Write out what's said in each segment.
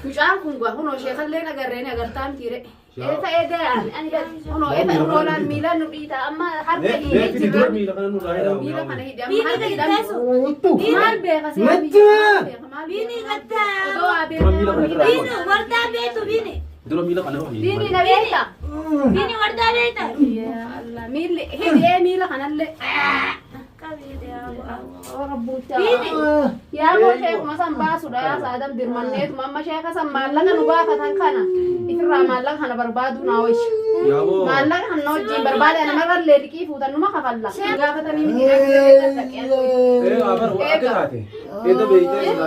مش عارفون هو شيخ خلينا قرينا قرطان تيري إيه فإيه أنا هو إيه فإيه ميلان نبيتا أما حرب إيه تدور ميلا كنا نرايدا ميلا كنا هيدا مال بيغا سامي بيني قتا بيني وردا بيتو بيني دور ميلا كنا روحي بيني نبيتا بيني وردا بيتا يا الله ميل هيدا إيه ميلا كنا اللي بيني يا أبو شيخ مثلا باسو ده يا سادم درمانيت ماما شيخ سمع لك نبغى فتنكنا إفرا مالك هنا بربادو ناويش مالك هنوجي برباد أنا مرة اللي كيف وتنو ما خفلا قافتني من إيه أبر هو أكيد هاتي إذا بيجي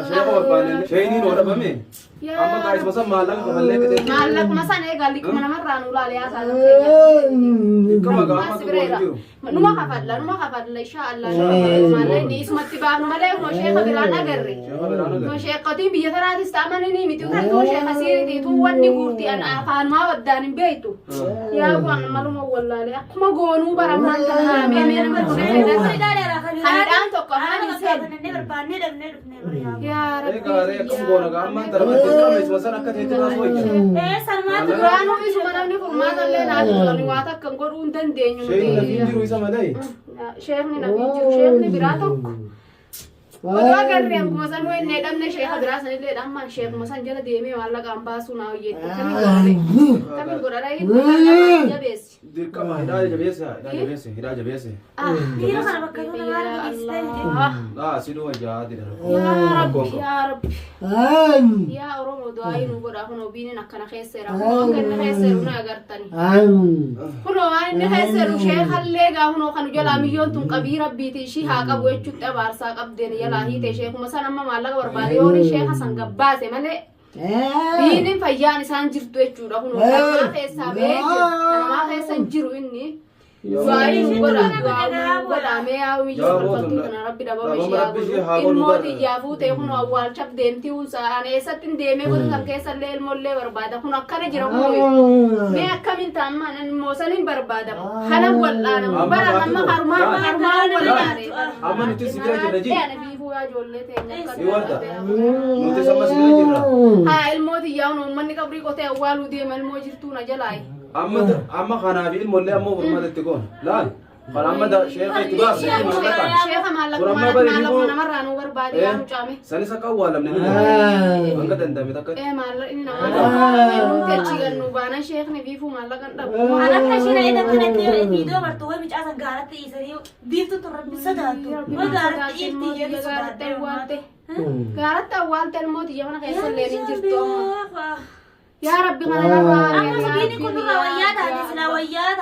شيخ وربان شيء نور بمه أما كايس مثلا مالك خليه كده مالك مثلا إيه قال لك من مرة نولا ليا سادم شيخ كم أقام كم نما خفلا إن شاء الله مالك نيس متبع مالك ما شيخ بيرانا قري ما شيخ قديم بيثرات استعملني متى وثرت شيخ سيرتي تو ودني قرتي أنا أفهم ما وداني بيته يا أبو أنا مالهم والله لي أكما قونو برمان كلام مين أنا خلي أنت كهاني سين يا ربي كم قونا كمان ترى بتكلم إيش مثلا كتير ناس ويجي قرانو إيش مدامني فرمان الله نادي واتك كم قرون تندينيو شيء نجيرو إيش مداي شيخني نبي شيخني براتك وده قال ريم مثلا وين ندم نشيخ دراسة نلقي دم ما شيخ مثلا جل ديمي والله كم باسونا ويجي كم يقول رأي يقول جبيس دير كم هيدا جبيسة هيدا جبيسة بيني خنا بكرة ما أعرف لا سيدو وجاه دير يا رب يا رب يا أروم دعائي نقول أهون وبيني نكنا خسر أهون كنا خسر ونأجرتني هنو أنا نخسر وشيخ اللي جاهون خنو جل مليون تم كبيرة بيتي شيء هاك أبوي شت أبارسا أبدين يلا هي تشيخ مثلا ما مالك وربالي هون شيخ سانجباسه ماله بيني فياني سانجرتو يجورا هنو ما خسر بيج ما خسر جرو إني فاين ولا ميا ويجوا كنا ربي دابا مشي الموت يجابو تيهون أول شاب ديمتي وسان إساتين ديمه بدو كيسر ليل مولى بربادا هنا كنا جرامو ميا كمين تاما أن موسالين بربادا خنا ولا أنا مبارا لما خرما ولا ناري أما نتي سيدنا جنجي أنا بيفو يا جولة تيجي نتي سما سيدنا جنرا ها الموت يجاون من كبري كوتي أول وديم الموت جرتونا جلاي أما خنا بيل مولى أما فرما تتكون لا خنا أما ده شيخ اتباع شيخ مالك أنا مرة نور بعدي يا مجامي سني سكوا ولا من هنا أنك تندم تك إيه مالك إني نمر كتير نوبانا شيخ نبيفو مالك أنا كشيء إذا كنت فيديو مرتوه مش عشان قارت يسري بيفتو تربي صدقته ما قارت إيه تيجي صدقته قارت أول تلمود يجمعنا كيسر لين جرتوا يا ربي ما نرى أنا سبيني كل رويات هذه سلاويات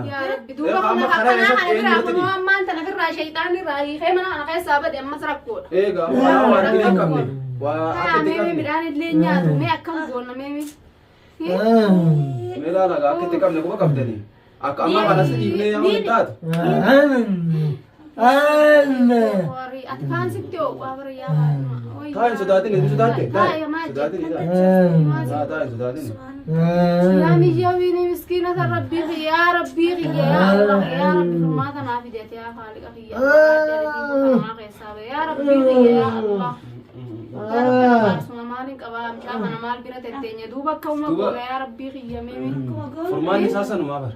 يا ربي دوبا أنا برا ما أنت نفر شيطان راي خيمنا أنا خيس سابد أما سرقود إيه قام أنا وارجع كمني ميمي بدان الدنيا تومي أكم قولنا ميمي ميلا أنا قاعد كتكمل كم كمدني أما أنا سجيني يا مولاد واري أتفان سكتوا وابري يا تاين سوداتين سوداتين تاين ما سوداتين لا تاين سوداتين يا ميجاويني مسكينة ربي يا ربي يا الله يا ربي ما تنافدت يا خالق يا ما قيساب يا ربي يا الله يا ربي اسمع مالك أبا مش أنا مال بنا تتني دوبا كوما قول يا ربي يا ميمي فرمان ساسا نما بر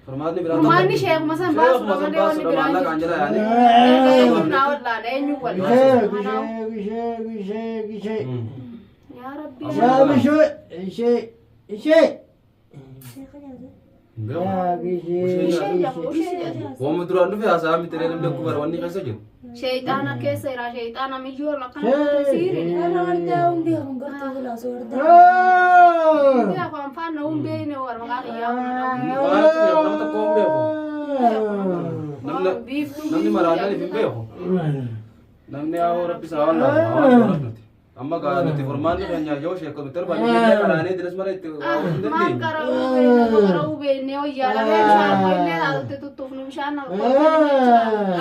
فرمان بلا فرمان شيخ مثلا باس مثلا باس الله كانجلا يعني ناول لا دينيو ولا يا ربي شيء ومدرون في أسامي ترى لم يكن برواني كسجل شيطانا كسر شيطانا ميجور لكن تسيرين أنا وردا بيهم قرطوا لا صوردا يا فان فان نوم بيني ورمغا يا وأنا تقوم بيه نمني مرادة اللي في بيه نمني أو ربي سوالنا أما قال نتي فرمان كان يجوش يكون تربى يجي كراني درس مرة ما كراو بيني ويا لا مشان وين هذا تتوفن مشان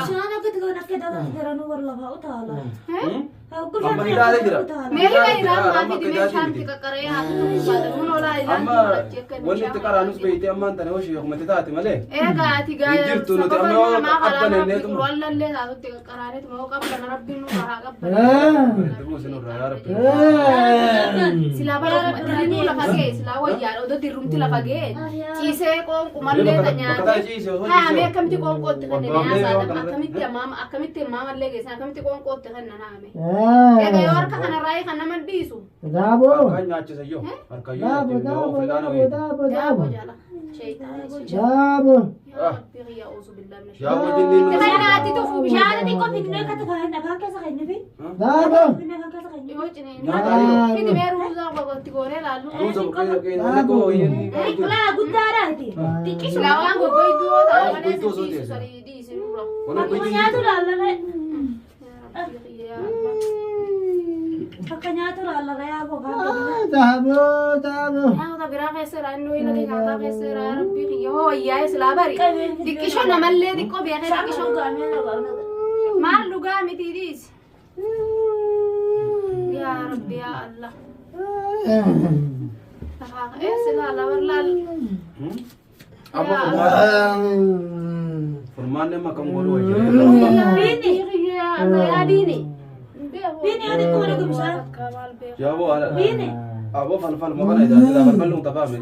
شو أنا كنت قلنا كده ترى نور الله تعالى Amma hidhaale jira. Meeshaa irraa maafi dhimee shaanti qaqqaree haati tuffata mun olaa isaan Amma wanni itti qaraanus beeytee ammaan tana hoshi kumatti taate malee. Egaa ati gaaya Jirtu nuti amma yoo qabbaneenneetu. wallallee taatutti qaqqaraaneetu moo qabban rabbiin nu karaa qabban. Dubuu sinurraa yaa rabbi. Silaa bara dirrinuu lafa ga'e silaa wayyaadha odoo dirrumti lafa ga'e ciisee qoonqumallee ta nyaate haamee akkamitti qoonqootti kan nyaasa akkamitti amaamallee geessan akkamitti qoonqootti kan nanaame. Egaa yoo harka kanarraa kan nama dhiisu. Daabo. Harkaan nyaachisa yoo. Harkaan yoo nyaachisa filaana wayii. Daabo jala. Daabo. Yaa wajjin inni. Kanaatti tufu Bishaan xiqqoo finnee kan ta'an afaan keessa kan nufi. Daabo. Finnee kan keessa kan nufi. yoo cineen fiti mee ruusaa gogotti goonee laallu. Ruusa qeena koo yin. Kulaa guddaadhaati. Xiqqisuu. Silaa waan gogoituu ta'an malee sirriisu sarii dhiisinu. Akkuma nyaatu laallaree. Akka nyaatu laallaree yaa boqaa. Daabo. Daabo. Nyaata biraa keessaa inni wayii nyaataa keessaa rabbii kiyya hoo wayyaa'e silaa bari. Xiqqishoo namallee xiqqoo beekee xiqqishoo maal dhugaa miti dhiisi. Yaa rabbi yaa Allah. Silaa labar laal. Amma furmaan nama kan godhu wajjin. Yaa diini. Bini ati kuma dhagu bishaan. Jaaboo haala. Bini. Aboo falfal makana ijaajila falfal nuu tafaame.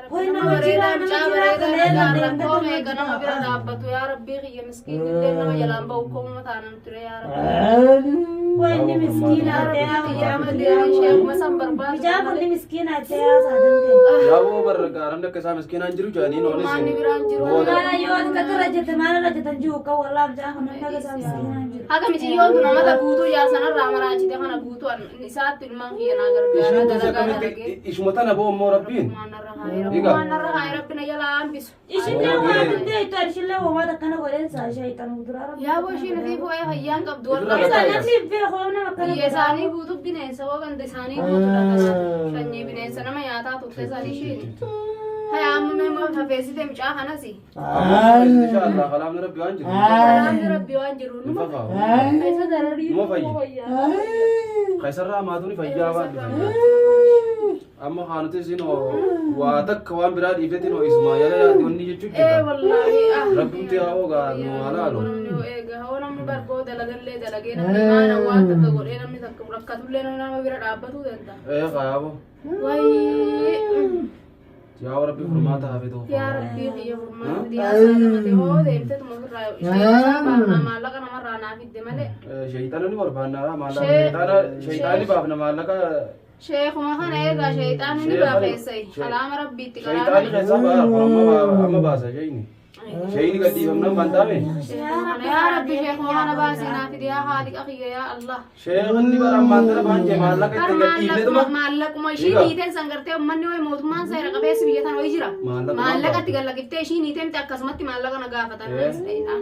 Hoy nama jiraa nama jiraa Nama bira dhaabbatu yaa rabbii kiyya miskiinillee nama jalaan ba'u kooma taanan ture yaa rabbi. Hoy inni miskiina ta'ee Yaa madiiraan ishee akkuma san barbaadu. Bijaa kun inni miskiina ta'ee saadante. Jaaboo barra gaaran akka isaa miskiinaan jiru jaaniin oolis. Maanni biraan jiru. Maala yoo ati kata rajjate maala rajjatan jiru kan walaa bijaa kun akka isaa miskiinaan jiru. Haga miciyyoon tun namata guutuu jaarsanarraa maraachite kana guutuu isaatti ilmaan kiyya naa gargaara dalagaa dalagee. Ishuma tana boo immoo rabbiin. Maanarra haa rabbina jalaa hambisu. Ishillee waa hundee itti ishillee uummata akkana godheen saa ishee itti muduraa rabbi. Yaa boo ishiin fi fo'ee fayyaan qabdu Isa namni beekoo nama akkana. biyya isaanii guutuu bineensa waganda isaanii guutuudha kana sanyii bineensa nama nyaataa turte isaanii ishiin. Hayaa amma meemoo hafeessite mucaa kanasi. Inshallah kalaamni rabbi waan jiru. Kalaamni rabbi waan jiru numa. Isa dararii Numa fayya. Kaisarraa maatuun fayyaa waan dhufe. Amma kaanuti isin waa takka waan biraa dhiifetin isuma yala yaaddi wanni jechuudha. Wallaahi Rabbumti haa ogaa nu halaalu. namni barboo dalagallee dalagee namni maana waan takka godhee namni takka rakkatullee nama bira dhaabbatuu danda'a. Qayaabo. Wayii. Yaa rabbi furmaata hafe ta'u. Yaa rabbii kiyya furmaata dhiyaasaa namatti hoo deemte tuma ofirraa maallaqa namarraa naaf hidde malee. Shayitaana ni barbaannaa maallaqa shayitaani baafna maallaqa. Sheekuma kana eegaa shayitaanni ni baafeessai kalaama rabbiitti Shayitaani keessaa ba'a amma baasa shayini. Shayini gadhiifamnaan bantaame. yaa rabbi sheekuma kana baasii naaf hidde yaa haaliqa kiyya yaa Allah. Sheekanni bara maantara baanjee maallaqa itti gadhiifnetuma. Maallaquma ishii hiiteen sangartee uummanni wayi mootummaan seera qabeessi biyya tana wayi jira. Maallaqa itti gallaqiftee ishii hiiteen akkasumatti maallaqa na gaafatan malis ta'ina.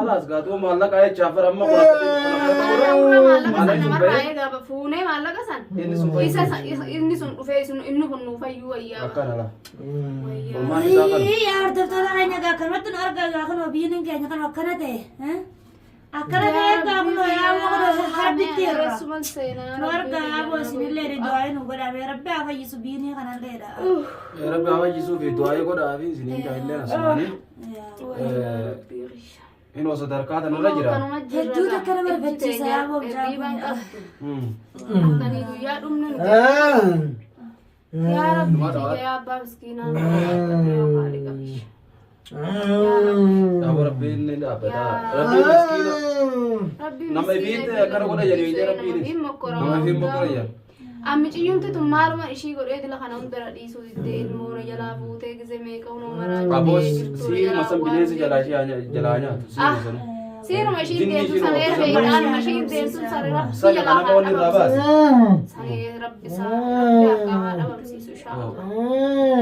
Alas gaatuma maallaqa jechaa fara amma namarraa eegaa fuunee maallaqa san inni sun dhufee inni kun nuuf fayyuu wayyaa. akkana la. Yaa hordoftoota keenya gaa kanatti nu argaa kan biyyiin keenya kan akkana ta'e. Akkana ta'e egaa kun yaa waan harditti irra. Nu argaa yaa boosinillee du'aa nu godhame rabbi haa fayyisu biyyiin kanalleedha. Rabbi haa fayyisuu fi du'aa godhaa fi isiniin kaa'illee asumanii. Inni osoo sadarkaa tanarra jira. Hedduu takka nama rifachiisa yaa boobjaa kun. Akkanii guyyaa dhumne nuti. Yaa rabbi yaa abbaa miskiinaa Dhaaboo rabbiin ni dhaabbata. Rabbiin miskiina. Nama ifiitti akkana godha jedhee ijaa rabbiin. Nama ifiin boqqola jedha. Ammiciyyumti tun maaluma ishii godhee dila kana hundara dhiisuu ittee ilmoora jalaa fuutee gisee meeqa hunoo maraa Qaboos siiruma san bineensi jalaa nyaatu. Siiruma ishii deemtu sanee fe'idhaanuma ishii deemtu sanee rabbi Sana jalaa kana boonni irraa baase. sanee rabbi akka haa dhabamsiisu shaa'u.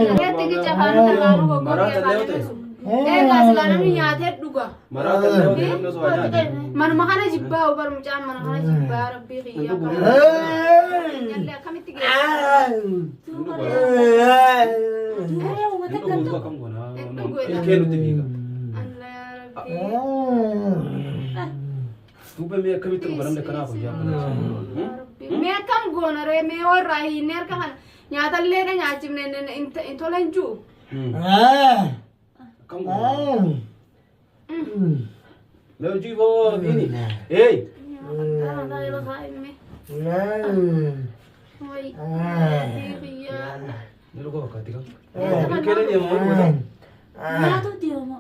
Ileetti gicha faana lamaanuu goggogee faana eegaa silaa namni nyaatee dhuga. Maraata illee hojii namni osoo haa nyaate. Manuma kana jibbaa ubar mucaan mana kana jibbaa rabbii xiyyaa qaba. Jallee akkamitti Inni dhuguutu akkam goona. Ilkee nutti fiiga. Duuba dubbe mee akkamitti nu baramne kanaaf yaa mee akkam goona ree mee warraa hin erga kana nyaatallee na nyaachifne intola hin jiru. akkam goona mee hojii boo bini hey ni lugo wakati kam kene dia mau Nyaatu deemu.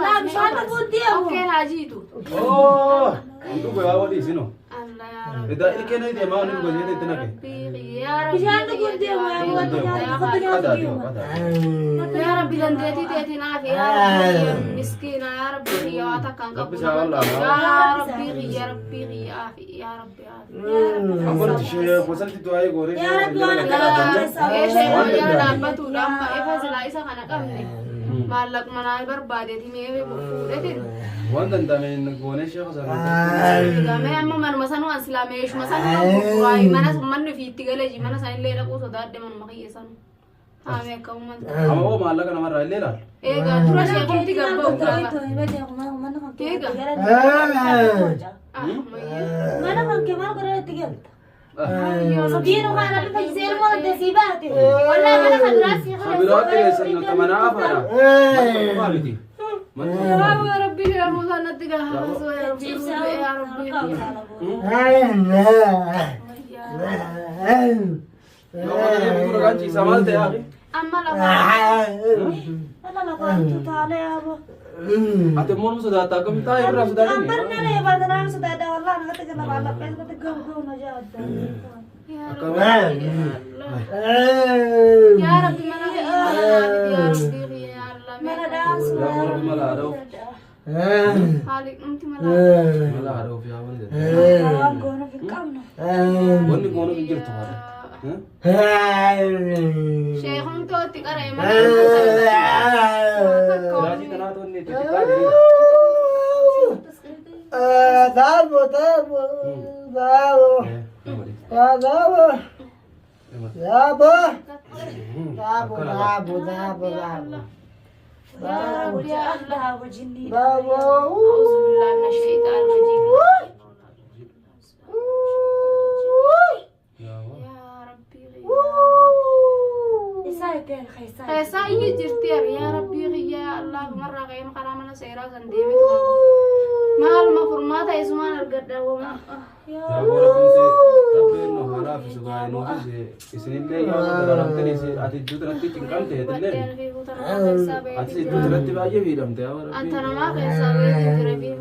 Naa bishaan dhuguu deemu. Okkee haajii tu. oh lugo ya wadi sino Allah yaa rabbi. ida ini kene dia mau ni lugo dia tena ke Bishaan dhuguu deemu yaa wanta nyaatu ada deemu. yaa rabbi dandeetii teetii naaf yaa rabbi miskiina yaa rabbi yaa takkaan qabu yaa rabbi yaa rabbi yaa rabbi Amor dishe bosanti tu ay gore Yaa Rabbi waan kana Eeshe yaa dhaabbatuudha amma ifa silaa isa kana qabne maallaquma naa barbaadeeti mee fuudhetin wanda ndame ngone sheekh sa gamee amma manuma sanuu an silaa meeshuma sanuu gurguraay mana manni fiitti galeeji mana sanillee dhaquu sodaadde manuma kiyyeessanu haamee akka uummanni amma oo maallaqa namarraa illee laal eegaa dura sheekumti gabba'u qaba Mana kan ke maal godhee itti galta? Biin waan akka tajaajila moo desii baate? Wallahi mana kan duraas Khabiraat keessa naka mana afara maaliti yaa rabbi yaa musa natti gaafasoo yaa rabbi yaa rabbi Nama kan ciisa maal ta'e ati amma lafa Mana lafaatu taale yaabo. ati immoo nu sodaata akkamitti taa'ee irraa sodaatanii Ambar nana ya badana sudah wallahi nakati kana bala pes kati gaw na jada. yaa rabbi mana yaa rabbi yaa Allah Mana das. yaa rabbi mala adoo haalik numti mala mala adoo fi yaa wani Ang gono fikamno. wanni goonu hin jirtu haa sheekun tootti qaree Raji tanaa toonni xixiqqaa jireenya Dabo, dabo, dabo, dabo, dabo, dabo, dabo, dabo, dabo. Ya Rabbi Allah wajini. Dabo. أعوذ بالله من الشيطان الرجيم يا ربي Isai tel khaisai. خيسا إني جرتير يا ربي يا الله مرة غيم قرامنا سيرا سنديمي ما المفرمات يسمان القدر وما yaa boora kunte rabbiin nu haa laafisu gaa nu hise isinillee yoo dabalamtanii ati iddoo tanatti cinqamte heetillee ati iddoo tanatti baay'ee miidhamte yaa rabbiin أنت نما خيسا بيتي تربيه